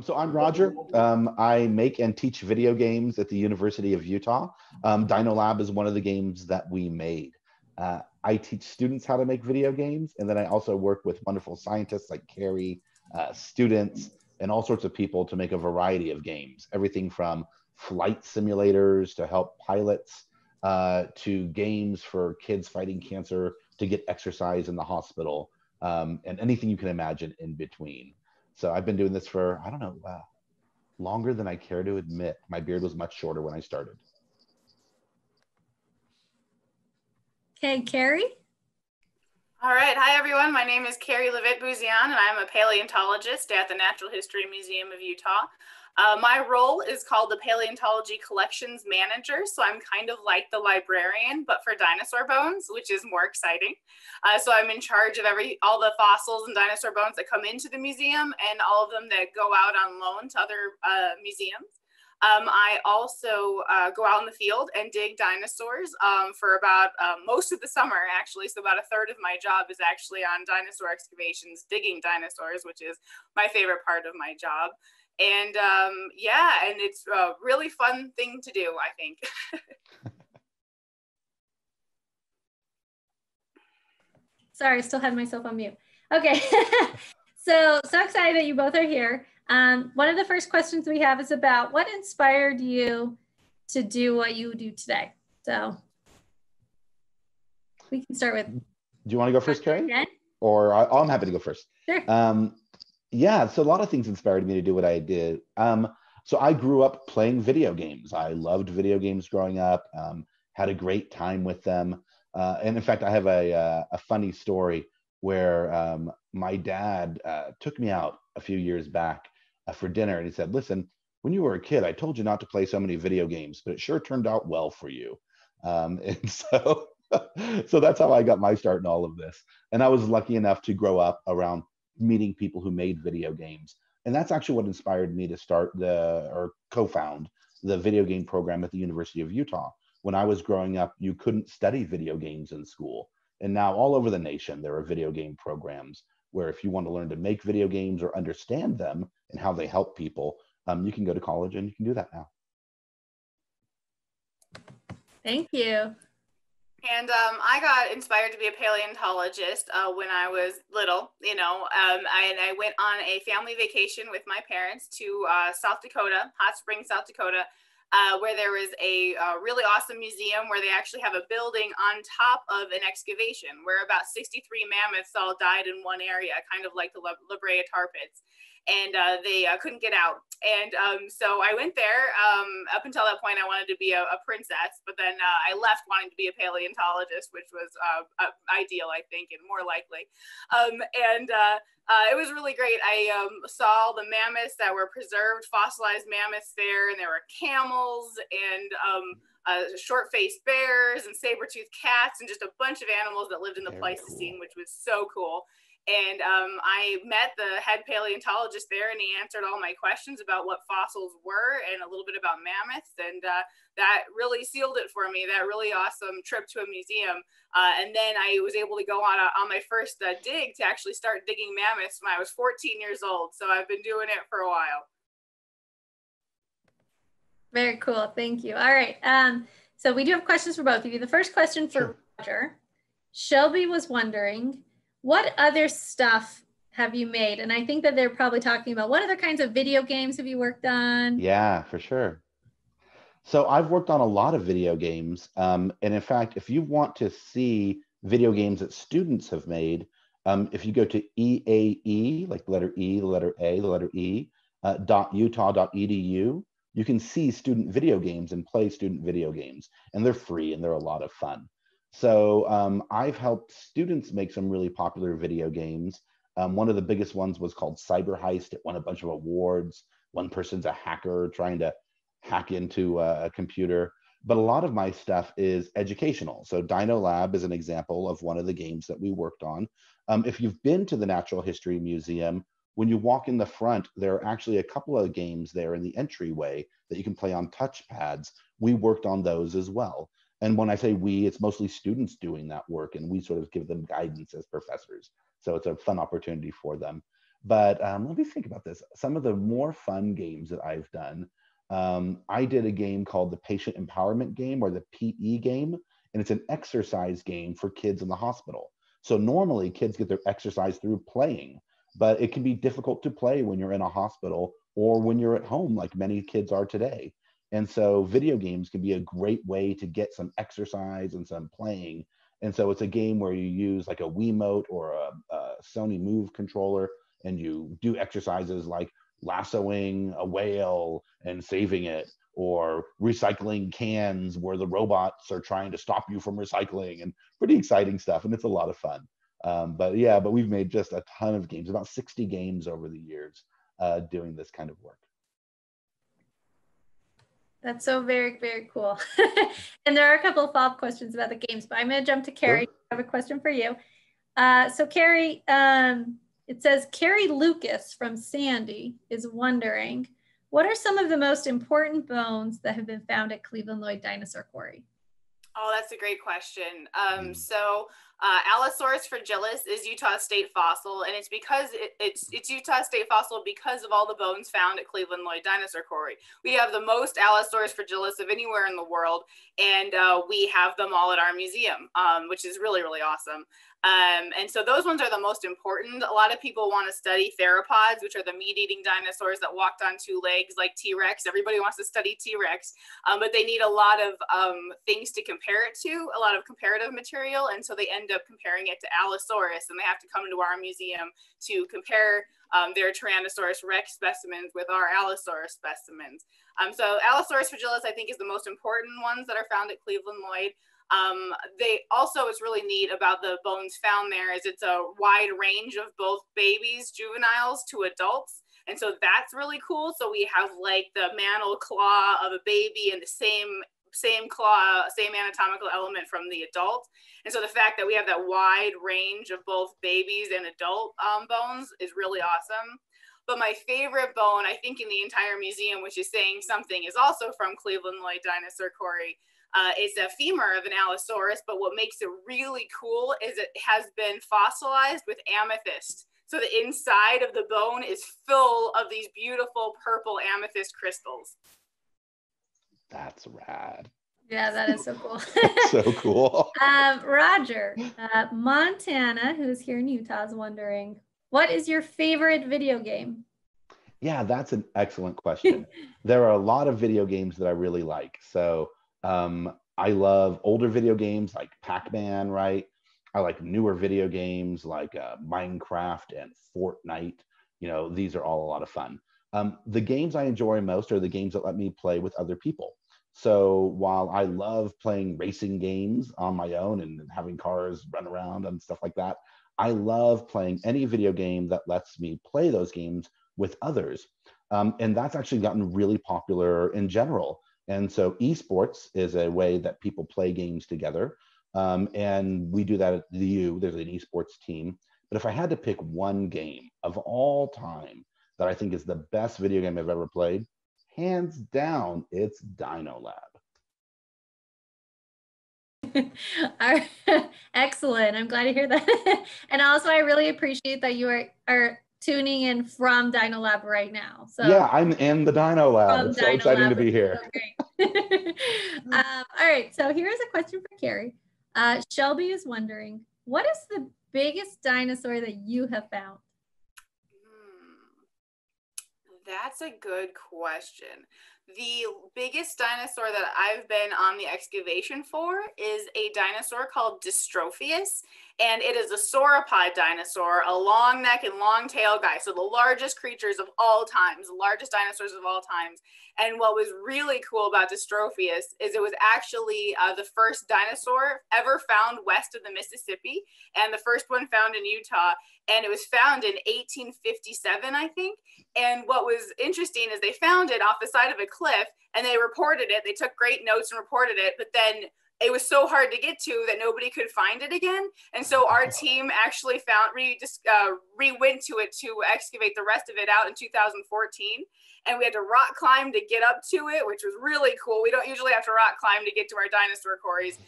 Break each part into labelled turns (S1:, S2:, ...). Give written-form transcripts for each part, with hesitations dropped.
S1: So I'm Roger. I make and teach video games at the University of Utah. Dino Lab is one of the games that we made. I teach students how to make video games, and then I also work with wonderful scientists like Carrie, students, and all sorts of people to make a variety of games. Everything from flight simulators to help pilots, to games for kids fighting cancer to get exercise in the hospital, and anything you can imagine in between. So I've been doing this for, I don't know, longer than I care to admit. My beard was much shorter when I started.
S2: Okay, Carrie?
S3: All right. Hi, everyone. My name is Carrie Levitt Bouzian, and I'm a paleontologist at the Natural History Museum of Utah. My role is called the Paleontology Collections Manager, so I'm kind of like the librarian, but for dinosaur bones, which is more exciting. So I'm in charge of all the fossils and dinosaur bones that come into the museum and all of them that go out on loan to other museums. I also go out in the field and dig dinosaurs for about most of the summer, actually. So about a third of my job is actually on dinosaur excavations, digging dinosaurs, which is my favorite part of my job. And yeah, and it's a really fun thing to do, I think.
S2: Sorry, I still had myself on mute. Okay, so excited that you both are here. One of the first questions we have is about what inspired you to do what you do today? So we can start with.
S1: Do you want to go first, Carrie?
S2: Yeah.
S1: Or I'm happy to go first.
S2: Sure.
S1: Yeah, so a lot of things inspired me to do what I did. So I grew up playing video games. I loved video games growing up, had a great time with them. And in fact, I have a funny story where my dad took me out a few years back for dinner, and he said, "Listen, when you were a kid, I told you not to play so many video games, but it sure turned out well for you." And so, so that's how I got my start in all of this. And I was lucky enough to grow up around meeting people who made video games. And that's actually what inspired me to start or co-found the video game program at the University of Utah. When I was growing up, you couldn't study video games in school. And now all over the nation, there are video game programs where if you want to learn to make video games or understand them and how they help people, you can go to college and you can do that now.
S2: Thank you.
S3: And I got inspired to be a paleontologist when I was little, and I went on a family vacation with my parents to South Dakota, Hot Springs, South Dakota, where there was a really awesome museum where they actually have a building on top of an excavation where about 63 mammoths all died in one area, kind of like the La Brea tar pits. And they couldn't get out. And so I went there. Up until that point, I wanted to be a princess, but then I left wanting to be a paleontologist, which was ideal, I think, and more likely. It was really great. I saw the mammoths that were preserved, fossilized mammoths there, and there were camels and short-faced bears and saber-toothed cats and just a bunch of animals that lived in the Pleistocene, which was so cool. And I met the head paleontologist there, and he answered all my questions about what fossils were and a little bit about mammoths. And that really sealed it for me, that really awesome trip to a museum. And then I was able to go on my first dig to actually start digging mammoths when I was 14 years old. So I've been doing it for a while.
S2: Very cool. Thank you. All right. So we do have questions for both of you. The first question for Roger. Shelby was wondering, what other stuff have you made? And I think that they're probably talking about what other kinds of video games have you worked on?
S1: Yeah, for sure. So I've worked on a lot of video games. And in fact, if you want to see video games that students have made, if you go to EAE, like the letter E, the letter A, the letter E, .utah.edu, you can see student video games and play student video games. And they're free and they're a lot of fun. So I've helped students make some really popular video games. One of the biggest ones was called Cyber Heist. It won a bunch of awards. One person's a hacker trying to hack into a computer. But a lot of my stuff is educational. So Dino Lab is an example of one of the games that we worked on. If you've been to the Natural History Museum, when you walk in the front, there are actually a couple of games there in the entryway that you can play on touchpads. We worked on those as well. And when I say we, it's mostly students doing that work, and we sort of give them guidance as professors. So it's a fun opportunity for them. But let me think about this. Some of the more fun games that I've done, I did a game called the Patient Empowerment Game, or the PE game, and it's an exercise game for kids in the hospital. So normally kids get their exercise through playing, but it can be difficult to play when you're in a hospital or when you're at home, like many kids are today. And so video games can be a great way to get some exercise and some playing. And so it's a game where you use like a Wiimote or a Sony Move controller, and you do exercises like lassoing a whale and saving it, or recycling cans where the robots are trying to stop you from recycling, and pretty exciting stuff. And it's a lot of fun. But we've made just a ton of games, about 60 games over the years, doing this kind of work.
S2: That's so very, very cool. And there are a couple of follow-up questions about the games, but I'm going to jump to Carrie.
S1: Sure.
S2: I have a question for you. So Carrie, it says, Carrie Lucas from Sandy is wondering, what are some of the most important bones that have been found at Cleveland Lloyd Dinosaur Quarry?
S3: Oh, that's a great question. Allosaurus fragilis is Utah state fossil, and it's because it's Utah state fossil because of all the bones found at Cleveland Lloyd Dinosaur Quarry. We have the most Allosaurus fragilis of anywhere in the world, and we have them all at our museum, which is really, really awesome. And so those ones are the most important. A lot of people want to study theropods, which are the meat-eating dinosaurs that walked on two legs like T-Rex. Everybody wants to study T-Rex, but they need a lot of things to compare it to, a lot of comparative material. And so they end up comparing it to Allosaurus, and they have to come into our museum to compare their Tyrannosaurus Rex specimens with our Allosaurus specimens. So Allosaurus fragilis, I think, is the most important ones that are found at Cleveland Lloyd. They also, what's really neat about the bones found there is it's a wide range of both babies, juveniles to adults. And so that's really cool. So we have like the mantle claw of a baby and the same claw, same anatomical element from the adult. And so the fact that we have that wide range of both babies and adult bones is really awesome. But my favorite bone, I think, in the entire museum, which is saying something, is also from Cleveland Lloyd Dinosaur Quarry. It's a femur of an Allosaurus, but what makes it really cool is it has been fossilized with amethyst. So the inside of the bone is full of these beautiful purple amethyst crystals.
S1: That's rad.
S2: Yeah, that is so cool.
S1: So cool.
S2: Roger, Montana, who's here in Utah, is wondering, what is your favorite video game?
S1: Yeah, that's an excellent question. There are a lot of video games that I really like. So I love older video games like Pac-Man, right? I like newer video games like Minecraft and Fortnite. You know, these are all a lot of fun. The games I enjoy most are the games that let me play with other people. So while I love playing racing games on my own and having cars run around and stuff like that, I love playing any video game that lets me play those games with others. And that's actually gotten really popular in general. And so esports is a way that people play games together. And we do that at the U. There's an esports team. But if I had to pick one game of all time that I think is the best video game I've ever played, hands down, it's Dino Lab.
S2: Excellent. I'm glad to hear that. And also, I really appreciate that you are tuning in from Dino Lab right now. So
S1: yeah, I'm in the Dino Lab. It's so exciting to be here.
S2: So all right. So here's a question for Carrie. Shelby is wondering, what is the biggest dinosaur that you have found?
S3: That's a good question. The biggest dinosaur that I've been on the excavation for is a dinosaur called Dystrophius, and it is a sauropod dinosaur, a long neck and long tail guy. So the largest creatures of all times, the largest dinosaurs of all times. And what was really cool about Dystrophius is it was actually the first dinosaur ever found west of the Mississippi, and the first one found in Utah. And it was found in 1857, I think. And what was interesting is they found it off the side of a cliff, and they reported it. They took great notes and reported it. But then it was so hard to get to that nobody could find it again. And so our team actually went to it to excavate the rest of it out in 2014. And we had to rock climb to get up to it, which was really cool. We don't usually have to rock climb to get to our dinosaur quarries.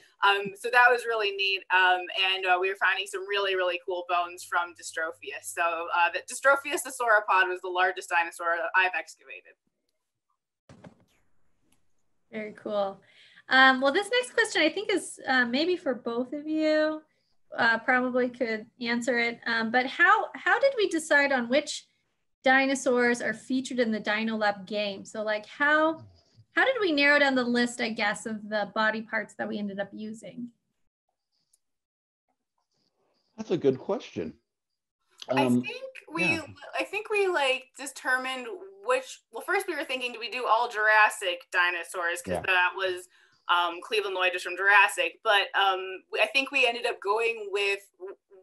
S3: So that was really neat. And we were finding some really, really cool bones from Dystrophius. So the Dystrophius sauropod was the largest dinosaur I've excavated.
S2: Very cool. Well, this next question I think is maybe for both of you, probably could answer it. But how did we decide on which dinosaurs are featured in the Dino Lab game? So like how did we narrow down the list, I guess, of the body parts that we ended up using?
S1: That's a good question.
S3: I think we like determined which, well, first we were thinking, do we do all Jurassic dinosaurs? Because that was Cleveland Lloyd is from Jurassic. But I think we ended up going with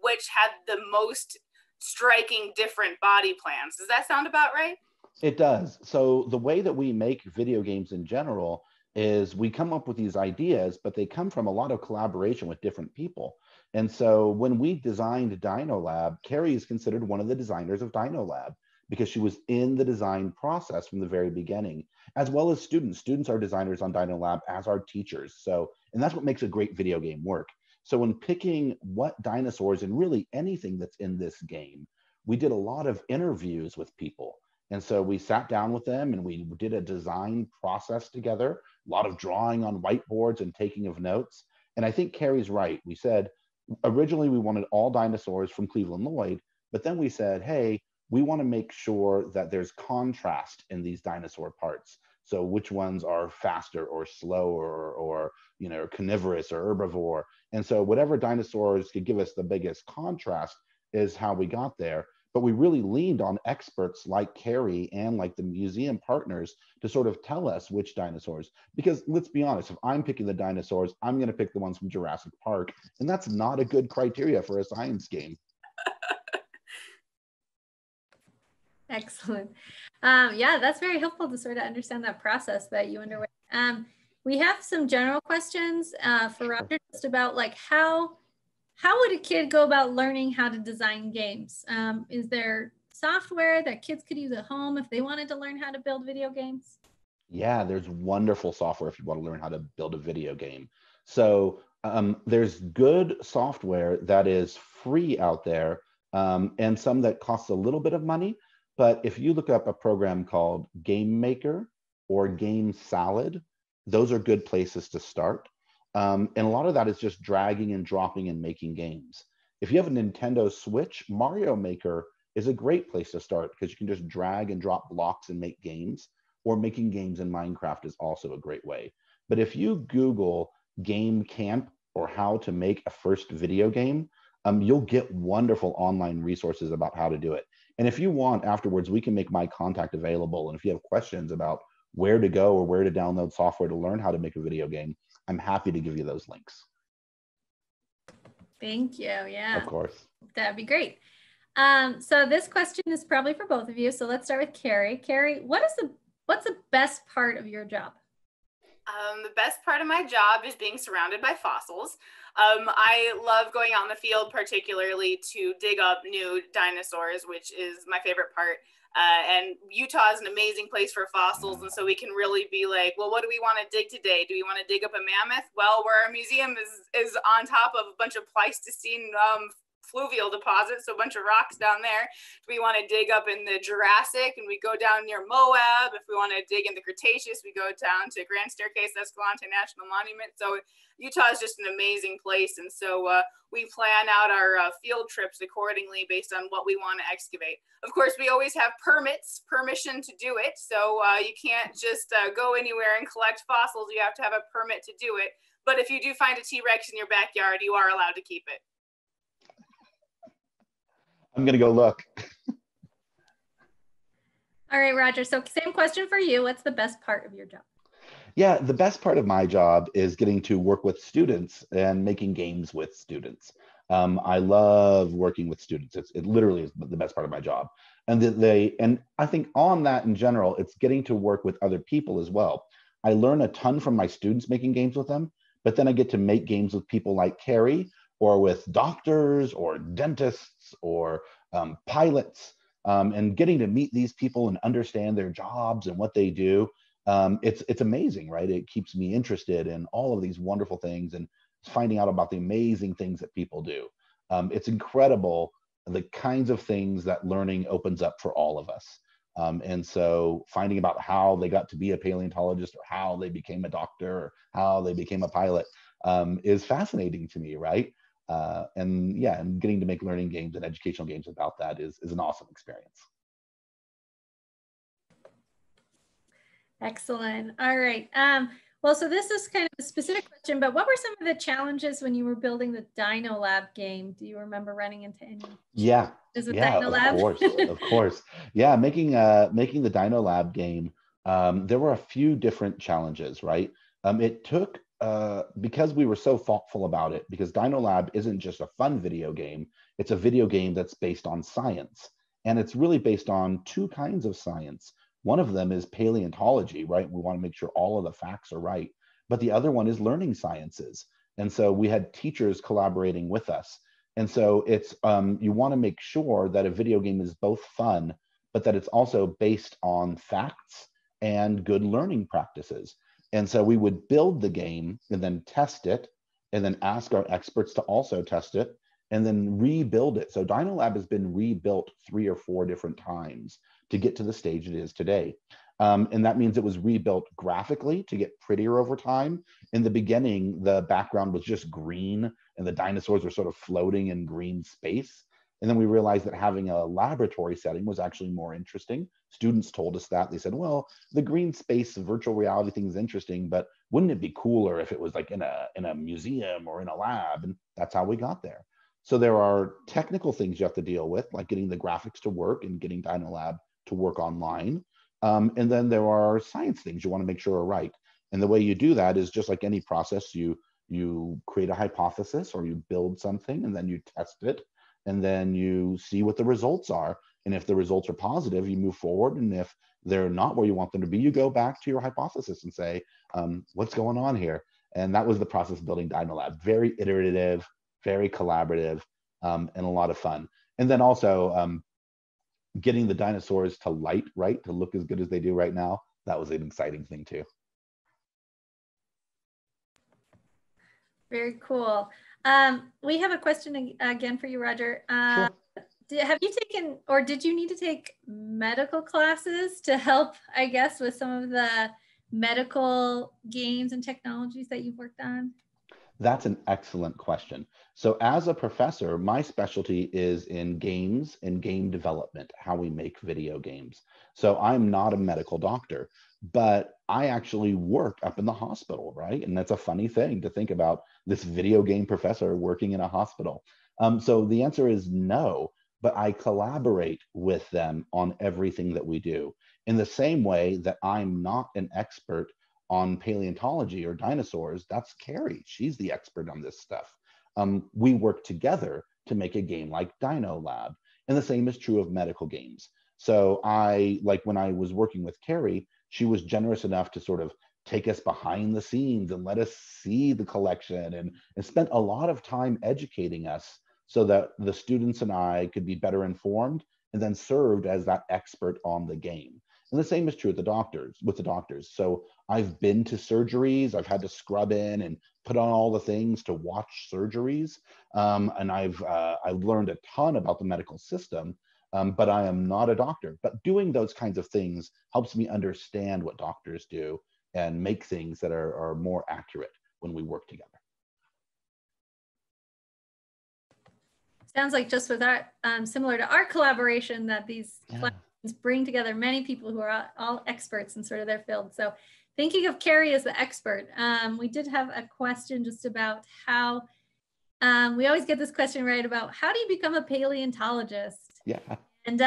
S3: which had the most striking different body plans. Does that sound about right?
S1: It does. So the way that we make video games in general is we come up with these ideas, but they come from a lot of collaboration with different people. And so when we designed Dino Lab, Carrie is considered one of the designers of Dino Lab because she was in the design process from the very beginning, as well as students. Students are designers on Dino Lab, as are teachers. So, and that's what makes a great video game work. So when picking what dinosaurs and really anything that's in this game, we did a lot of interviews with people. And so we sat down with them and we did a design process together, a lot of drawing on whiteboards and taking of notes. And I think Carrie's right. We said, originally we wanted all dinosaurs from Cleveland Lloyd, but then we said, hey, we want to make sure that there's contrast in these dinosaur parts. So which ones are faster or slower or you know, carnivorous or herbivore. And so whatever dinosaurs could give us the biggest contrast is how we got there. But we really leaned on experts like Carrie and like the museum partners to sort of tell us which dinosaurs. Because let's be honest, if I'm picking the dinosaurs, I'm going to pick the ones from Jurassic Park. And that's not a good criteria for a science game.
S2: Excellent. Yeah, that's very helpful to sort of understand that process that you underwent. We have some general questions for Roger, just about like how would a kid go about learning how to design games? Is there software that kids could use at home if they wanted to learn how to build video games?
S1: Yeah, there's wonderful software if you want to learn how to build a video game. So there's good software that is free out there and some that costs a little bit of money. But if you look up a program called Game Maker or Game Salad, those are good places to start. And a lot of that is just dragging and dropping and making games. If you have a Nintendo Switch, Mario Maker is a great place to start because you can just drag and drop blocks and make games, or making games in Minecraft is also a great way. But if you Google Game Camp or how to make a first video game, you'll get wonderful online resources about how to do it. And if you want afterwards, we can make my contact available. And if you have questions about where to go or where to download software to learn how to make a video game, I'm happy to give you those links.
S2: Thank you. Yeah.
S1: Of course.
S2: That'd be great. So this question is probably for both of you. So let's start with Carrie. Carrie, what's the best part of your job?
S3: The best part of my job is being surrounded by fossils. I love going out in the field, particularly to dig up new dinosaurs, which is my favorite part. And Utah is an amazing place for fossils. And so we can really be like, well, what do we want to dig today? Do we want to dig up a mammoth? Well, where our museum is on top of a bunch of Pleistocene fluvial deposits, so a bunch of rocks down there. Do we want to dig up in the Jurassic and we go down near Moab? If we want to dig in the Cretaceous, we go down to Grand Staircase Escalante National Monument. So Utah is just an amazing place. And so we plan out our field trips accordingly based on what we want to excavate. Of course, we always have permission to do it. So you can't just go anywhere and collect fossils. You have to have a permit to do it. But if you do find a T-Rex in your backyard, you are allowed to keep it.
S1: I'm going to go look.
S2: All right, Roger. So same question for you. What's the best part of your job?
S1: Yeah, the best part of my job is getting to work with students and making games with students. I love working with students. It literally is the best part of my job. And I think on that in general, it's getting to work with other people as well. I learn a ton from my students making games with them, but then I get to make games with people like Carrie, or with doctors or dentists or pilots, and getting to meet these people and understand their jobs and what they do. It's amazing, right? It keeps me interested in all of these wonderful things and finding out about the amazing things that people do. It's incredible the kinds of things that learning opens up for all of us. And so finding about how they got to be a paleontologist, or how they became a doctor, or how they became a pilot, is fascinating to me, right? And yeah, and getting to make learning games and educational games about that is an awesome experience.
S2: Excellent. All right. Well, so this is kind of a specific question, but what were some of the challenges when you were building the Dino Lab game? Do you remember running into any?
S1: Yeah,
S2: with
S1: yeah,
S2: Dino Lab?
S1: of course, of course. Yeah, making the Dino Lab game, there were a few different challenges, right? It took because we were so thoughtful about it, because Dino Lab isn't just a fun video game, it's a video game that's based on science. And it's really based on two kinds of science. One of them is paleontology, right? We want to make sure all of the facts are right. But the other one is learning sciences. And so we had teachers collaborating with us. And so it's you want to make sure that a video game is both fun, but that it's also based on facts and good learning practices. And so we would build the game and then test it, and then ask our experts to also test it, and then rebuild it. So Dino Lab has been rebuilt 3 or 4 different times to get to the stage it is today. And that means it was rebuilt graphically to get prettier over time. In the beginning, the background was just green and the dinosaurs were sort of floating in green space. And then we realized that having a laboratory setting was actually more interesting. Students told us that. They said, well, the green space virtual reality thing is interesting, but wouldn't it be cooler if it was like in a museum or in a lab? And that's how we got there. So there are technical things you have to deal with, like getting the graphics to work and getting Dino Lab to work online. And then there are science things you want to make sure are right. And the way you do that is just like any process, you create a hypothesis, or you build something, and then you test it, and then you see what the results are. And if the results are positive, you move forward. And if they're not where you want them to be, you go back to your hypothesis and say, what's going on here? And that was the process of building Dino Lab. Very iterative, very collaborative, and a lot of fun. And then also getting the dinosaurs to light right, to look as good as they do right now, that was an exciting thing too.
S2: Very cool. We have a question again for you, Roger.
S1: Sure.
S2: Have you taken, or did you need to take medical classes to help, I guess, with some of the medical games and technologies that you've worked on?
S1: That's an excellent question. So as a professor, my specialty is in games and game development, how we make video games. So I'm not a medical doctor, but I actually work up in the hospital, right? And that's a funny thing to think about, this video game professor working in a hospital. So the answer is no, but I collaborate with them on everything that we do. In the same way that I'm not an expert on paleontology or dinosaurs, that's Carrie. She's the expert on this stuff. We work together to make a game like Dino Lab. And the same is true of medical games. So like when I was working with Carrie, she was generous enough to sort of take us behind the scenes and let us see the collection, and spent a lot of time educating us so that the students and I could be better informed, and then served as that expert on the game. And the same is true with the doctors. So I've been to surgeries, I've had to scrub in and put on all the things to watch surgeries. And I've learned a ton about the medical system, but I am not a doctor. But doing those kinds of things helps me understand what doctors do and make things that are more accurate when we work together.
S2: Sounds like just with our, similar to our collaboration, that these bring together many people who are all experts in sort of their field. So thinking of Carrie as the expert, we did have a question just about how, we always get this question right about how do you become a paleontologist?
S1: Yeah.
S2: And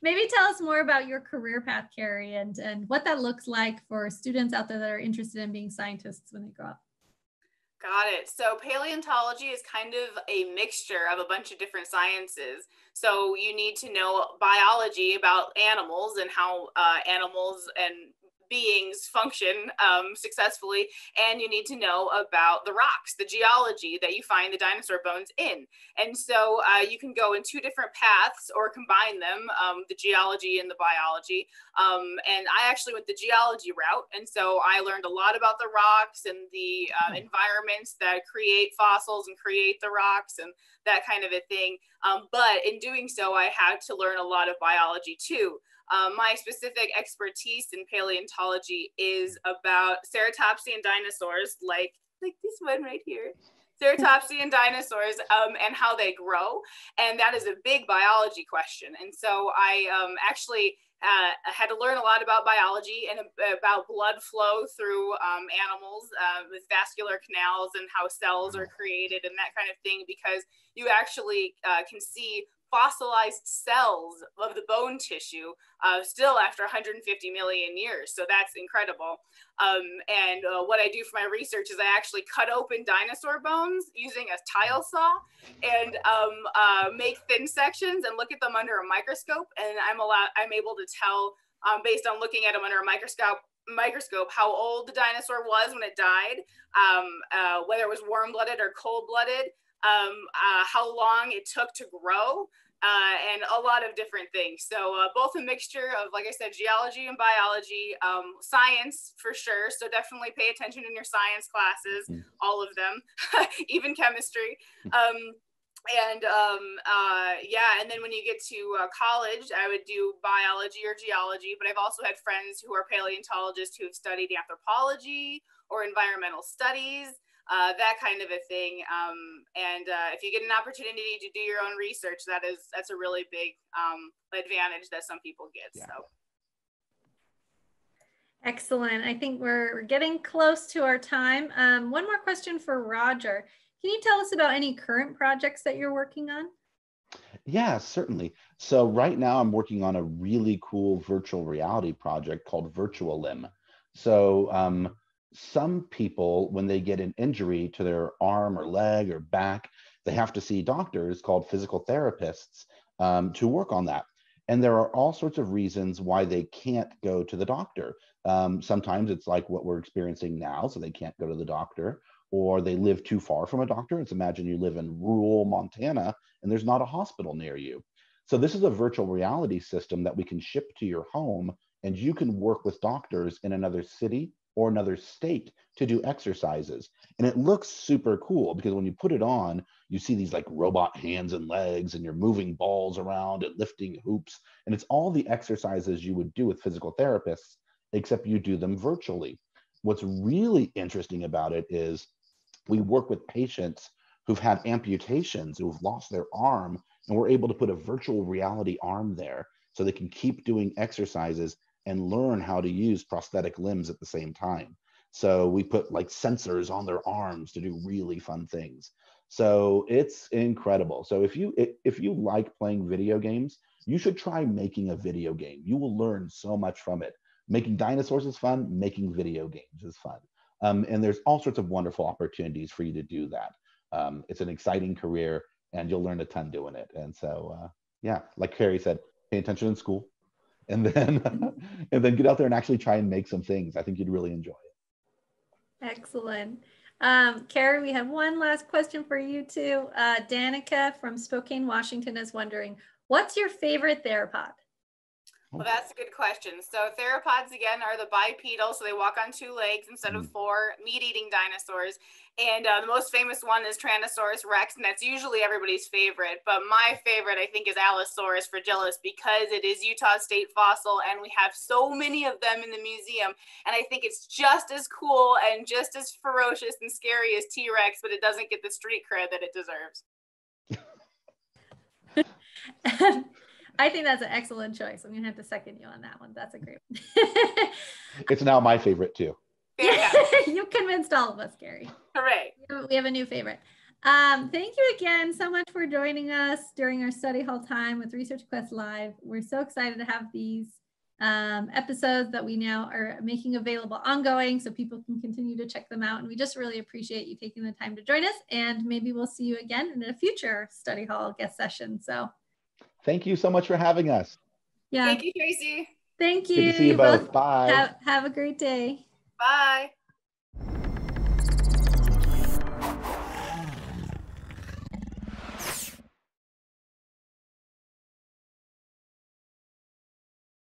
S2: maybe tell us more about your career path, Carrie, and what that looks like for students out there that are interested in being scientists when they grow up.
S3: Got it. So paleontology is kind of a mixture of a bunch of different sciences. So you need to know biology about animals and how animals and beings function successfully, and you need to know about the rocks, the geology that you find the dinosaur bones in. And so you can go in two different paths or combine them, the geology and the biology. And I actually went the geology route, and so I learned a lot about the rocks and the environments that create fossils and create the rocks and that kind of a thing. But in doing so, I had to learn a lot of biology too. My specific expertise in paleontology is about ceratopsian dinosaurs, like this one right here. Ceratopsian dinosaurs and how they grow. And that is a big biology question. And so I actually had to learn a lot about biology and about blood flow through animals with vascular canals and how cells are created and that kind of thing, because you actually can see fossilized cells of the bone tissue still after 150 million years. So that's incredible. And what I do for my research is I actually cut open dinosaur bones using a tile saw and make thin sections and look at them under a microscope. And I'm able to tell based on looking at them under a microscope how old the dinosaur was when it died, whether it was warm-blooded or cold-blooded, how long it took to grow, and a lot of different things. So both a mixture of, like I said, geology and biology, science for sure. So definitely pay attention in your science classes, all of them, even chemistry. Yeah, and then when you get to college, I would do biology or geology, but I've also had friends who are paleontologists who have studied anthropology or environmental studies, that kind of a thing. If you get an opportunity to do your own research, that's a really big advantage that some people get. Yeah. So.
S2: Excellent. I think we're getting close to our time. One more question for Roger. Can you tell us about any current projects that you're working on?
S1: Yeah, certainly. So right now I'm working on a really cool virtual reality project called Virtualim. So some people, when they get an injury to their arm or leg or back, they have to see doctors called physical therapists to work on that. And there are all sorts of reasons why they can't go to the doctor. Sometimes it's like what we're experiencing now, so they can't go to the doctor, or they live too far from a doctor. Let's imagine you live in rural Montana and there's not a hospital near you. So this is a virtual reality system that we can ship to your home, and you can work with doctors in another city or another state to do exercises. And it looks super cool because when you put it on, you see these like robot hands and legs, and you're moving balls around and lifting hoops. And it's all the exercises you would do with physical therapists, except you do them virtually. What's really interesting about it is we work with patients who've had amputations, who've lost their arm, and we're able to put a virtual reality arm there so they can keep doing exercises and learn how to use prosthetic limbs at the same time. So we put like sensors on their arms to do really fun things. So it's incredible. So if you like playing video games, you should try making a video game. You will learn so much from it. Making dinosaurs is fun. Making video games is fun. And there's all sorts of wonderful opportunities for you to do that. It's an exciting career, and you'll learn a ton doing it. And so, yeah, like Carrie said, pay attention in school, and then get out there and actually try and make some things. I think you'd really enjoy it.
S2: Excellent. Carrie, we have one last question for you too. Danica from Spokane, Washington is wondering, what's your favorite theropod?
S3: Well, that's a good question. So theropods, again, are the bipedal, so they walk on two legs instead of four, meat-eating dinosaurs. And the most famous one is Tyrannosaurus rex, and that's usually everybody's favorite. But my favorite, I think, is Allosaurus fragilis, because it is Utah state fossil, and we have so many of them in the museum. And I think it's just as cool and just as ferocious and scary as T-Rex, but it doesn't get the street cred that it deserves.
S2: I think that's an excellent choice. I'm gonna have to second you on that one. That's a great one.
S1: It's now my favorite too.
S2: Yeah, you convinced all of us, Gary.
S3: Hooray.
S2: We have a new favorite. Thank you again so much for joining us during our study hall time with Research Quest Live. We're so excited to have these episodes that we now are making available ongoing, so people can continue to check them out. And we just really appreciate you taking the time to join us, and maybe we'll see you again in a future study hall guest session. So
S1: thank you so much for having us.
S2: Yeah.
S3: Thank you, Tracy.
S2: Thank you.
S1: Good to see you both. Bye.
S2: Have a great day.
S3: Bye.